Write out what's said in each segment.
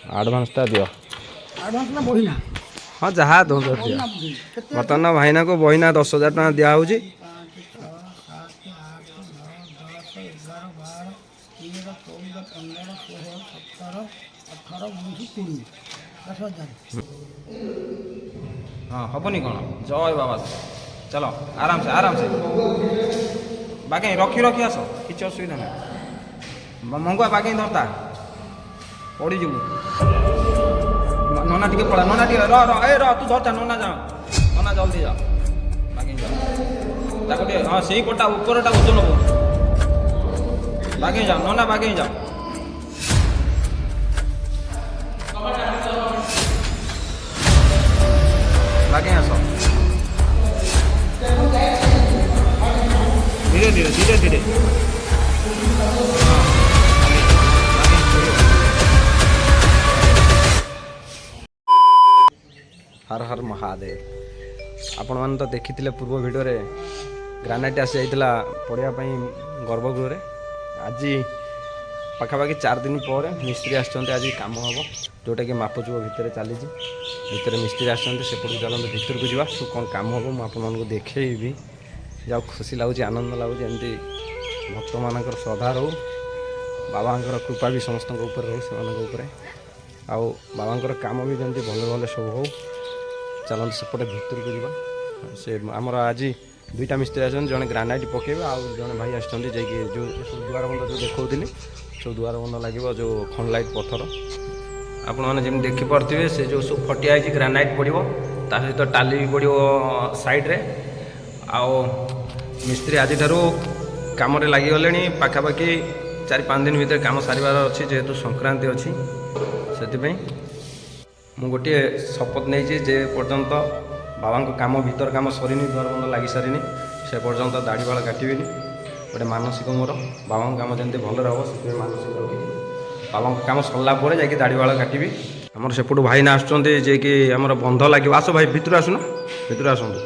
ଆଡ଼ଭାନ୍ସଟା ଦିଅ। ଆଡ଼ଭାନ୍ସ ନା ବହିନା? ହଁ ଯାହା ଦଉଛ ଦିଅ। ବର୍ତ୍ତମାନ ଭାଇନାକୁ ବହିନା 10,000 ଟଙ୍କା ଦିଆହେଉଛି। 5, 6, 7, 8, 9, 10, 11, 12, 13, 14, 15, 16, 17, 18, 19, 20, 10,000। ହଁ ହବନି କ'ଣ? ଜୟ ବାବା ଚାଲ ଆରାମସେ ଆରାମସେ ବାଗେଇ ରଖି ରଖି ଆସ, କିଛି ଅସୁବିଧା ନାହିଁ। ମଙ୍ଗୁଆ ବାଗେଇ ଧରତା ପଡ଼ିଯିବୁ। ନନା ଟିକେ ପଳା, ନନା ଟିକେ ତୁ ଧରତା, ନନା ଯା, ନନା ଜଲ୍ଦି ଯା, ବାଗେଇ ଯା ତାକୁ ଟିକେ। ହଁ ସେଇ ପଟା ଉପରଟା ଓଜନ ବହୁତ। ବାଗେଇ ଯାଅ ନନା, ବାଗେଇ ଯାଅ। ବାଗେଇ ଆସ ଧୀରେ ଧୀରେ ଧୀରେ ଧୀରେ। ହର ହର ମହାଦେବ। ଆପଣମାନେ ତ ଦେଖିଥିଲେ ପୂର୍ବ ଭିଡ଼ିଓରେ ଗ୍ରାନାଇଟ୍ ଆସିଯାଇଥିଲା ପଡ଼ିବା ପାଇଁ ଗର୍ଭଗୃହରେ। ଆଜି ପାଖାପାଖି 4 ଦିନ ପରେ ମିସ୍ତ୍ରୀ ଆସିଛନ୍ତି। ଆଜି କାମ ହେବ, ଯେଉଁଟାକି ମାପଚୁପ ଭିତରେ ଚାଲିଛି। ଭିତରେ ମିସ୍ତ୍ରୀ ଆସିଛନ୍ତି, ସେପଟକୁ ଚାଲନ୍ତୁ, ଭିତରକୁ ଯିବା। ସବୁ କ'ଣ କାମ ହେବ ମୁଁ ଆପଣମାନଙ୍କୁ ଦେଖେଇବି। ଯାଉ ଖୁସି ଲାଗୁଛି, ଆନନ୍ଦ ଲାଗୁଛି। ଏମିତି ଭକ୍ତମାନଙ୍କର ଶ୍ରଦ୍ଧା ରହୁ, ବାବାଙ୍କର କୃପା ବି ସମସ୍ତଙ୍କ ଉପରେ ରହୁ, ସେମାନଙ୍କ ଉପରେ। ଆଉ ବାବାଙ୍କର କାମ ବି ଯେମିତି ଭଲ ଭଲ ସବୁ ହେଉ। ଚାଲନ୍ତୁ ସେପଟେ ଭିତରକୁ ଯିବା। ସେ ଆମର ଆଜି 2ଟା ମିସ୍ତ୍ରୀ ଆସିଛନ୍ତି, ଜଣେ ଗ୍ରାନାଇଟ୍ ପକାଇବେ, ଆଉ ଜଣେ ଭାଇ ଆସିଛନ୍ତି ଯାଇକି ଯେଉଁ ସବୁ ଦୁଆରବନ୍ଧ ଯେଉଁ ଦେଖାଉଥିଲି, ସବୁ ଦୁଆରବନ୍ଧ ଲାଗିବ, ଯେଉଁ ଖଣ୍ଡଲାଇଟ୍ ପଥର। ଆପଣମାନେ ଯେମିତି ଦେଖିପାରୁଥିବେ, ସେ ଯେଉଁ ସବୁ ଫଟିଆ ହେଇଛି ଗ୍ରାନାଇଟ୍ ପଡ଼ିବ, ତା ସହିତ ଟାଲି ବି ପଡ଼ିବ ସାଇଡ଼୍ରେ। ଆଉ ମିସ୍ତ୍ରୀ ଆଜିଠାରୁ କାମରେ ଲାଗିଗଲେଣି। ପାଖାପାଖି 4-5 ଦିନ ଭିତରେ କାମ ସାରିବାର ଅଛି, ଯେହେତୁ ସଂକ୍ରାନ୍ତି ଅଛି। ସେଥିପାଇଁ ମୁଁ ଗୋଟିଏ ଶପଥ ନେଇଛି, ଯେ ପର୍ଯ୍ୟନ୍ତ ବାବାଙ୍କ କାମ ଭିତର କାମ ସରିନି, ଦୁଆରବନ୍ଧ ଲାଗି ସାରିନି, ସେ ପର୍ଯ୍ୟନ୍ତ ଦାଢ଼ି ବାଳ କାଟିବିନି। ଗୋଟେ ମାନସିକ ମୋର, ବାବାଙ୍କ କାମ ଯେମିତି ଭଲରେ ହେବ, ସେଥିପାଇଁ ମାନସିକ ରଖିଛି। ବାବାଙ୍କ କାମ ସରିଲା ପରେ ଯାଇକି ଦାଢ଼ି ବାଳ କାଟିବି। ଆମର ସେପଟୁ ଭାଇନା ଆସୁଛନ୍ତି, ଯିଏକି ଆମର ବନ୍ଧ ଲାଗିବ। ଆସ ଭାଇ ଭିତରୁ ଆସୁନ, ଭିତରୁ ଆସନ୍ତୁ।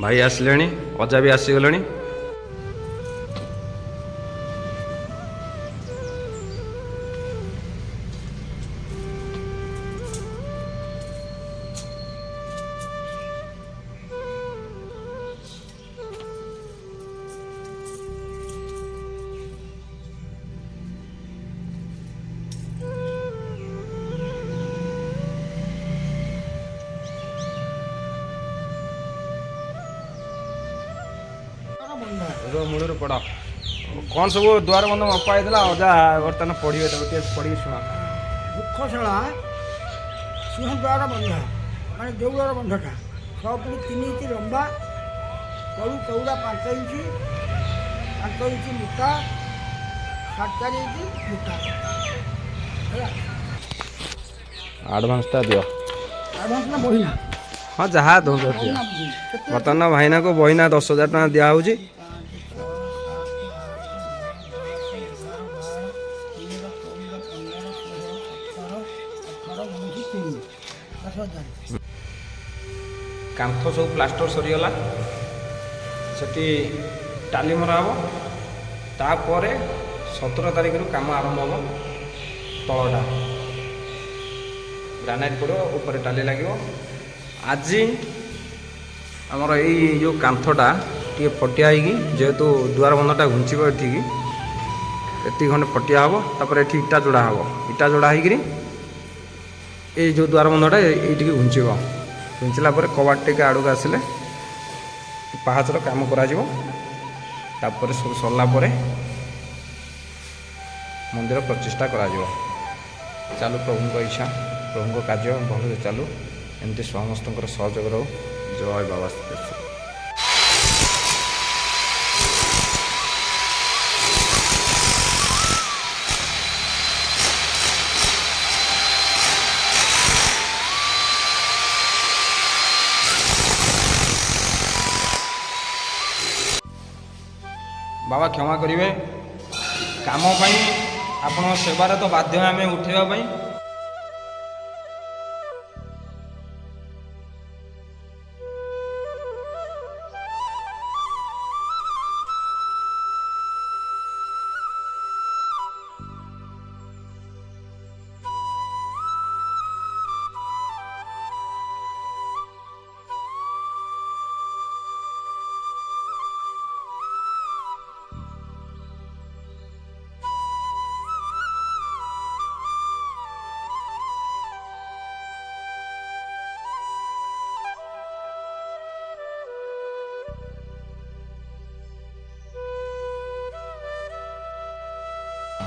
ଭାଇ ଆସିଲେଣି, ଅଜା ବି ଆସିଗଲେଣି। ମୂଳରୁ ପଡ଼ କ'ଣ ସବୁ ଦୁଆରବନ୍ଧ ମପା ହେଇଥିଲା। ଅଜା ବର୍ତ୍ତମାନ ପଢ଼ିବେ, ତାକୁ ଟିକେ ପଢ଼ିକି ଶୁଣ। ଦୁଃଖଶାଳା ସିଂହଦ୍ୱାର ବନ୍ଧ, ମାନେ ଯେଉଁ ଦ୍ୱାର ବନ୍ଧଟା 6 ଫୁଟ 3 ଇଞ୍ଚ ଲମ୍ବା, ତଳୁ ଚଉଡ଼ା 5 ଇଞ୍ଚ, 5 ଇଞ୍ଚ ମୋଟା, 4.5 ଇଞ୍ଚ ମୋଟା ହେଲା। ଆଡ଼ଭାନ୍ସଟା ଦିଅ। ଆଡ଼ଭାନ୍ସ ନା ବହିନା? ହଁ ଯାହା ଦଉଛ ଦିଅ। ବର୍ତ୍ତମାନ ଭାଇନାକୁ ବହିନା 10,000 ଟଙ୍କା ଦିଆହେଉଛି। 5, 6, 7, 8, 9, 10, 11, 12, 13, 14, 15, 16, 17, 18, 19, 20, 10,000। କାନ୍ଥ ସବୁ ପ୍ଲାଷ୍ଟର ସରିଗଲା, ସେଠି ଟାଲି ମରା ହେବ। ତାପରେ 17 ତାରିଖରୁ କାମ ଆରମ୍ଭ ହେବ। ତଳଟା ଗ୍ରାନାଇଟ୍ ପଡ଼ିବ, ଉପରେ ଟାଲି ଲାଗିବ। ଆଜି ଆମର ଏଇ ଯେଉଁ କାନ୍ଥଟା ଟିକେ ଫଟିଆ ହେଇକି, ଯେହେତୁ ଦୁଆରବନ୍ଧଟା ଘୁଞ୍ଚିବ ଏଠିକି, ଏତିକି ଖଣ୍ଡେ ଫଟିଆ ହେବ। ତାପରେ ଏଠି ଇଟା ଯୋଡ଼ା ହେବ। ଇଟା ଯୋଡ଼ା ହେଇକିରି ଏଇ ଯେଉଁ ଦୁଆରବନ୍ଧଟା ଏଇଠିକି ଘୁଞ୍ଚିବ। ଘୁଞ୍ଚିଲା ପରେ କବାଟ ଟିକେ ଆଡ଼କୁ ଆସିଲେ ପାହାଚର କାମ କରାଯିବ। ତାପରେ ସବୁ ସରିଲା ପରେ ମନ୍ଦିର ପ୍ରତିଷ୍ଠା କରାଯିବ। ଚାଲୁ ପ୍ରଭୁଙ୍କ ଇଚ୍ଛା, ପ୍ରଭୁଙ୍କ କାର୍ଯ୍ୟ ଭଲରେ ଚାଲୁ, ଏମିତି ସମସ୍ତଙ୍କର ସହଯୋଗ ରହୁ। ଜୟ ବାବା ସିଦ୍ଧେଶ୍ୱର। ବାବା କ୍ଷମା କରିବେ, କାମ ପାଇଁ ଆପଣଙ୍କ ସେବାରେ ତ ବାଧ୍ୟ ଆମେ ଉଠେଇବା ପାଇଁ।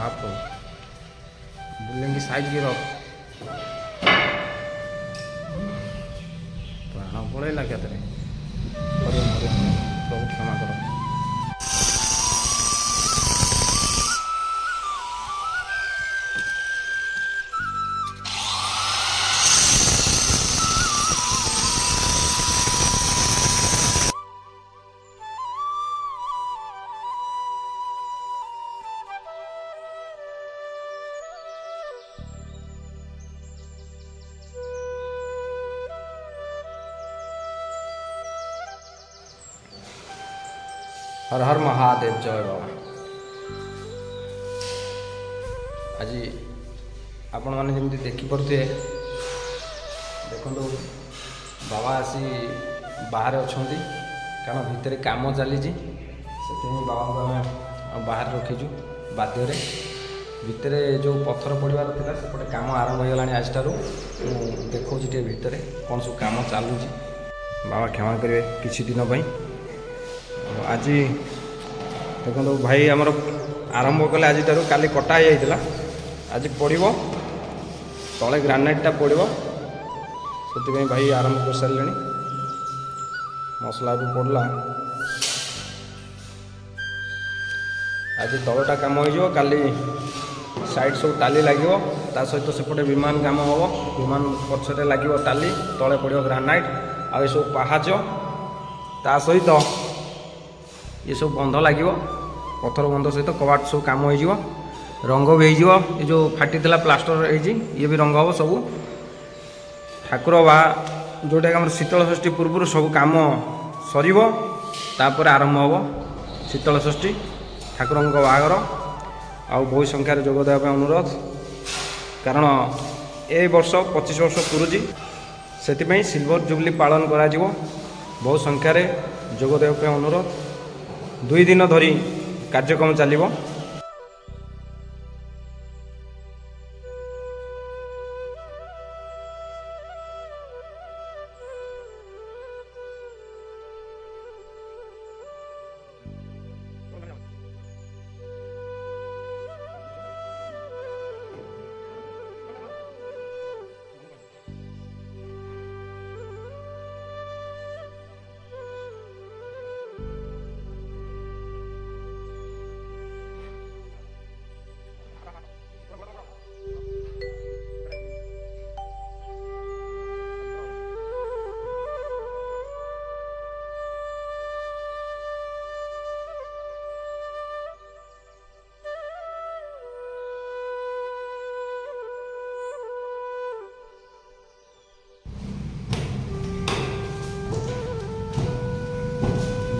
महाप्रभु बुलेंगी साइज की रख प्राण पड़ेगा क्या तेरे प्रभु क्षमा करो। हर हर महादेव जय बाबा। आज आपण मैंने जमी देखिपे देखो बाबा आसी बाहर अच्छा कारण भितर कम चली बाबा को आम बाहर रखीचु बाध्य भितर जो पत्थर पड़ार था सेपटे कम आरंभ हो गला आज ठार देखा भितर कौन सब कम चलू बाबा क्षमा करेंगे किसी दिन आज देखो भाई आमर आरंभ कले आज ठार काली कटा हो जाता आज पड़ो तले ग्रानाइटा पड़ो से भाई आरंभ कर सारे मसला भी पड़ला आज तलटा कम हो काली साइड सब टाली लगे सहित सेपटे विमान कम हम विमान पछरे लगे टाली तले पड़ो ग्रानाइट आ सब पहाच ता सहित ये सब बंध लगे पत्थर बंध सहित कबाट सब कम हो रंग भी हो जो फाटी प्लास्टर ये भी रंग हम सब ठाकुर बा जोटा कि शीतल षष्ठी पूर्व सब कम सर आरंभ हम शीतल षष्ठी ठाकुर बाहागर आ बहु संख्यार जोग देवाई अनुरोध कारण ए वर्ष 25 वर्ष पूरुची से सिल्वर जुबली पालन करा बहु संख्यार जोग देवाई अनुरोध 2 दिन धरी कार्यक्रम चलिबो।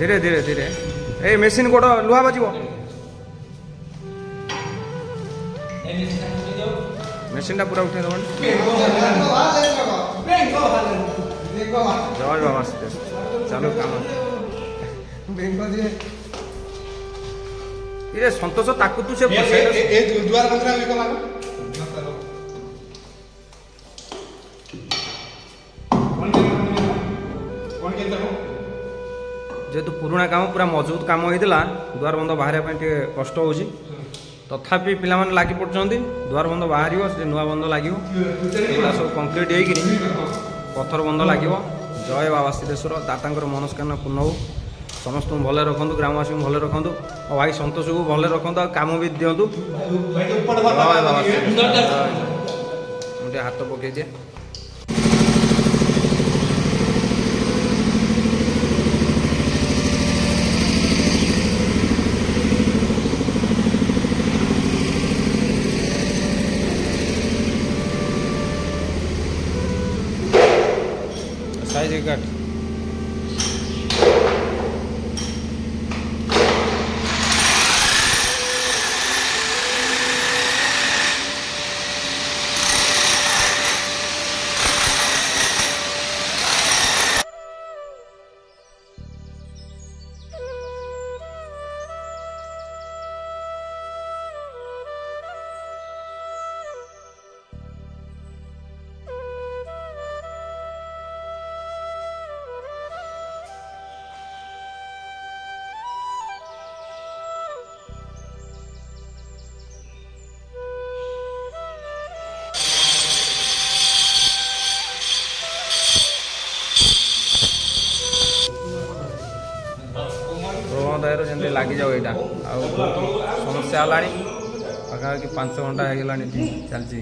धीरे धीरे धीरे ए मेसीन गोड़ लुहा बाजिब मेसीनटा पूरा उठे दब जय बाबा चालू काम इरे संतोष ताकू तू से जेहेतु पुराणा काम पूरा मजबूत काम होता दुआर बंध बाहर कष्ट हो तथापि पिला लगी पड़ते दुआर बंध बाहर से नुआ बंध लगे सब कंक्रीट हो पत्थर बंध लगे जय बाबा सिद्धेश्वर दाता मनस्कामना पूर्ण हो समस्त भले रखु ग्रामवासी भले रखु और भाई संतोष को भले रखु कम भी दिंतु जय बाबा मुझे हाथ पकई दिए साइज काट ହେଲେ ଲାଗିଯାଉ ଏଇଟା ଆଉ ବହୁତ ସମସ୍ୟା ହେଲାଣି ପାଖାପାଖି 5 ଘଣ୍ଟା ହେଇଗଲାଣି ଏଠି ଚାଲିଛି।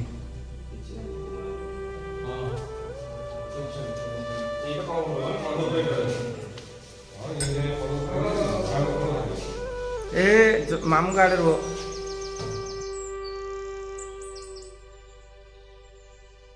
ଏ ମାମୁଁ ଗାଡ଼ିରେ ରୁହ।